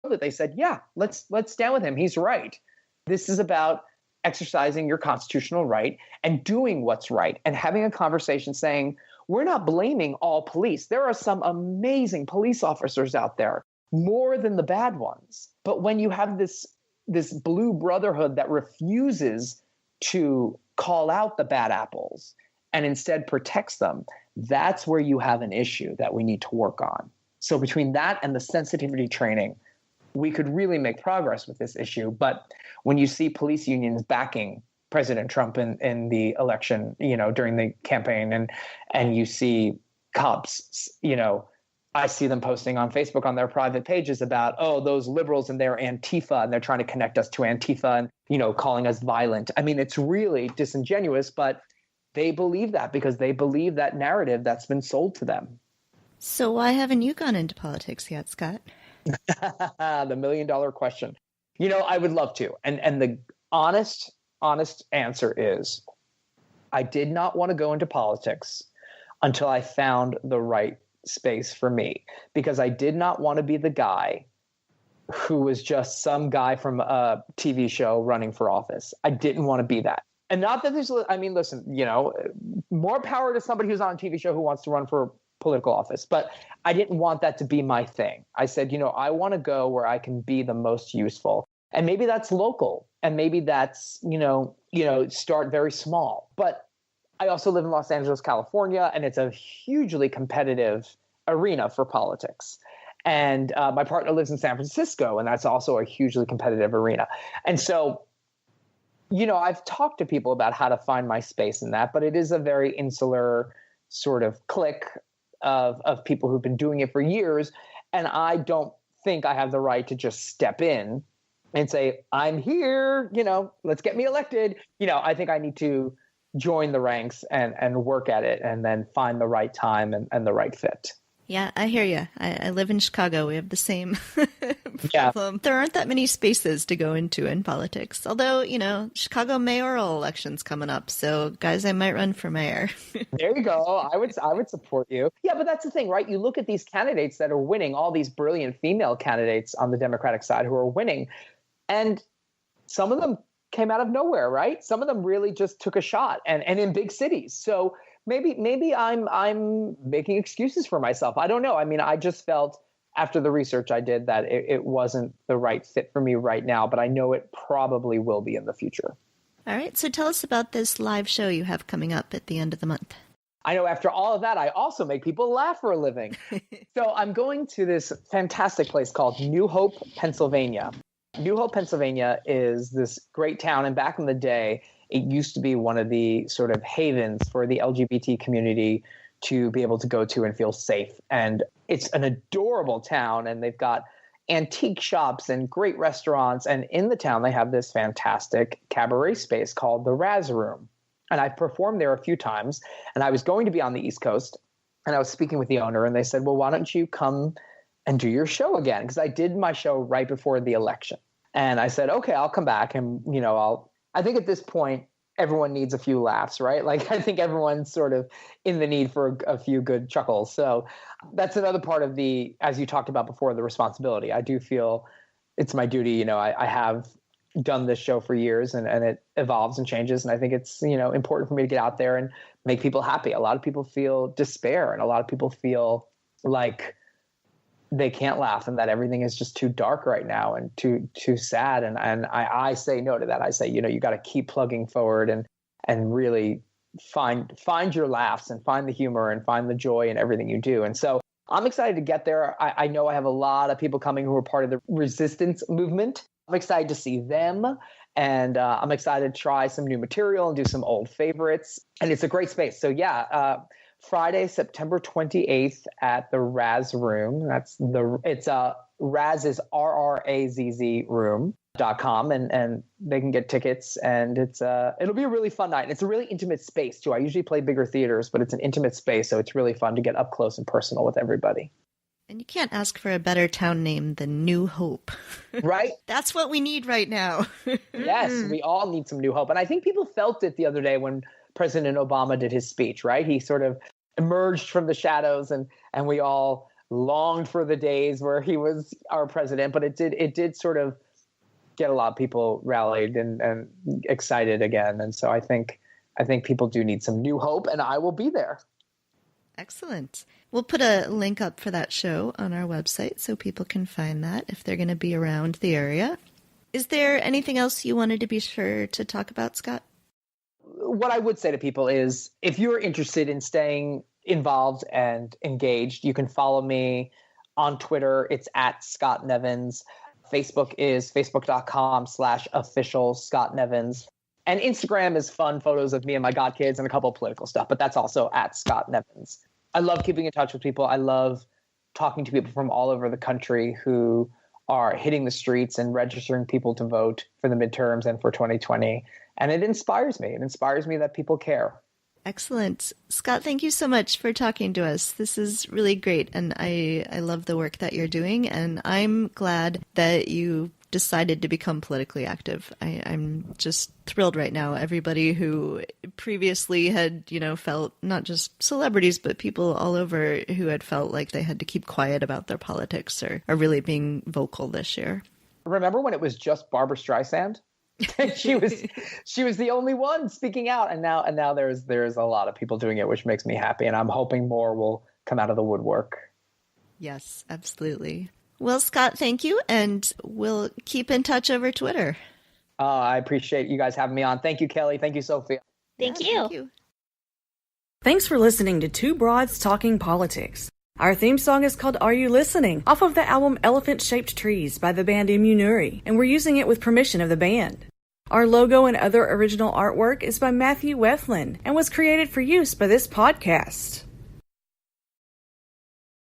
that they said, yeah, let's stand with him. He's right. This is about exercising your constitutional right and doing what's right and having a conversation saying, we're not blaming all police. There are some amazing police officers out there, more than the bad ones. But when you have this blue brotherhood that refuses to call out the bad apples and instead protects them, that's where you have an issue that we need to work on. So between that and the sensitivity training, we could really make progress with this issue. But when you see police unions backing President Trump in the election, during the campaign, and you see cops, I see them posting on Facebook on their private pages about, oh, those liberals and their Antifa, and they're trying to connect us to Antifa and, calling us violent. I mean, it's really disingenuous, but they believe that because they believe that narrative that's been sold to them. So why haven't you gone into politics yet, Scott? The $1 million question. I would love to. And the honest answer is I did not want to go into politics until I found the right space for me, because I did not want to be the guy who was just some guy from a TV show running for office. I didn't want to be that. And not that listen, more power to somebody who's on a TV show who wants to run for political office, but I didn't want that to be my thing. I said, I want to go where I can be the most useful. And maybe that's local, and maybe that's, start very small. But I also live in Los Angeles, California, and it's a hugely competitive arena for politics. And my partner lives in San Francisco, and that's also a hugely competitive arena. And so, I've talked to people about how to find my space in that, but it is a very insular sort of clique of people who've been doing it for years. And I don't think I have the right to just step in and say, I'm here, let's get me elected. I think I need to join the ranks and work at it and then find the right time and the right fit. Yeah, I hear you. I live in Chicago. We have the same problem. Yeah. There aren't that many spaces to go into in politics. Although, Chicago mayoral election's coming up. So, guys, I might run for mayor. There you go. I would support you. Yeah, but that's the thing, right? You look at these candidates that are winning, all these brilliant female candidates on the Democratic side who are winning. And some of them came out of nowhere, right? Some of them really just took a shot and in big cities. So maybe I'm making excuses for myself. I don't know. I mean, I just felt after the research I did that it wasn't the right fit for me right now, but I know it probably will be in the future. All right. So tell us about this live show you have coming up at the end of the month. I know after all of that, I also make people laugh for a living. So I'm going to this fantastic place called New Hope, Pennsylvania. New Hope, Pennsylvania is this great town. And back in the day, it used to be one of the sort of havens for the LGBT community to be able to go to and feel safe. And it's an adorable town, and they've got antique shops and great restaurants. And in the town, they have this fantastic cabaret space called the Raz Room. And I've performed there a few times. And I was going to be on the East Coast, and I was speaking with the owner, and they said, well, why don't you come and do your show again? Because I did my show right before the election. And I said, okay, I'll come back. And, I think at this point, everyone needs a few laughs, right? Like, I think everyone's sort of in the need for a few good chuckles. So that's another part of as you talked about before, the responsibility. I do feel it's my duty. I have done this show for years, and it evolves and changes. And I think it's, important for me to get out there and make people happy. A lot of people feel despair, and a lot of people feel like they can't laugh and that everything is just too dark right now and too sad. And I say no to that. I say, you got to keep plugging forward and really find your laughs and find the humor and find the joy in everything you do. And so I'm excited to get there. I know I have a lot of people coming who are part of the resistance movement. I'm excited to see them. And I'm excited to try some new material and do some old favorites. And it's a great space. So Friday, September 28th at the Raz Room. It's Raz is RRAZZ room.com, and they can get tickets, and it'll be a really fun night. It's a really intimate space too. I usually play bigger theaters, but it's an intimate space, so it's really fun to get up close and personal with everybody. And you can't ask for a better town name than New Hope. Right? That's what we need right now. Yes, we all need some new hope. And I think people felt it the other day when President Obama did his speech, right? He sort of emerged from the shadows, and we all longed for the days where he was our president, but it did sort of get a lot of people rallied and excited again. And so I think people do need some new hope, and I will be there. Excellent. We'll put a link up for that show on our website so people can find that if they're going to be around the area. Is there anything else you wanted to be sure to talk about, Scott? What I would say to people is, if you're interested in staying involved and engaged, you can follow me on Twitter. It's at Scott Nevins. Facebook is facebook.com/official Scott Nevins. And Instagram is fun photos of me and my godkids and a couple of political stuff, but that's also at Scott Nevins. I love keeping in touch with people. I love talking to people from all over the country who are hitting the streets and registering people to vote for the midterms and for 2020. And it inspires me. It inspires me that people care. Excellent. Scott, thank you so much for talking to us. This is really great, and I love the work that you're doing, and I'm glad that you decided to become politically active. I'm just thrilled right now. Everybody who previously had, felt, not just celebrities, but people all over who had felt like they had to keep quiet about their politics are really being vocal this year. Remember when it was just Barbara Streisand? she was the only one speaking out, and now there's a lot of people doing it, which makes me happy, and I'm hoping more will come out of the woodwork. Yes, absolutely. Well, Scott, thank you, and we'll keep in touch over Twitter. I appreciate you guys having me on. Thank you, Kelly. Thank you, Sophie. Thank you. Thank you. Thanks for listening to Two Broads Talking Politics. Our theme song is called Are You Listening? Off of the album Elephant Shaped Trees by the band Immunuri, and we're using it with permission of the band. Our logo and other original artwork is by Matthew Weflin and was created for use by this podcast.